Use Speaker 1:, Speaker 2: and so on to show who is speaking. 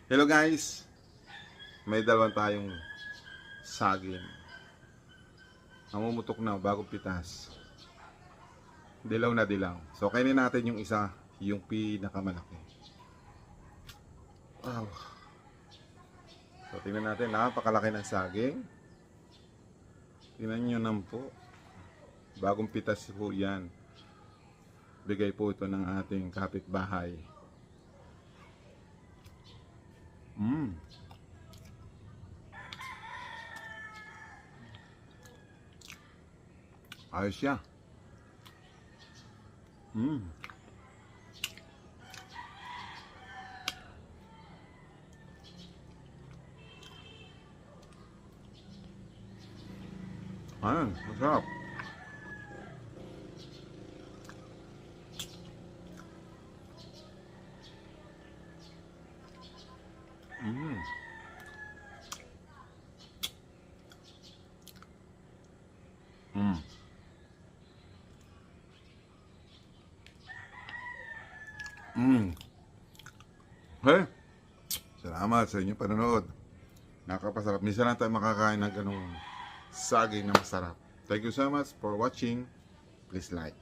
Speaker 1: Hello guys, may dalawa tayong saging. Namumutok na, bagong pitas. Dilaw na dilaw. So kainin natin yung isa, yung pinakamalaki. Wow. So tingnan natin, napakalaki ng saging. Tingnan nyo naman po. Bagong pitas po yan. Bigay po ito ng ating kapitbahay. Ayos siya. Ayun, masarap. Hey, salamat sa inyong panonood. Nakakapasarap. Minsan lang tayo makakain ng ganung saging na masarap. Thank you so much for watching. Please like.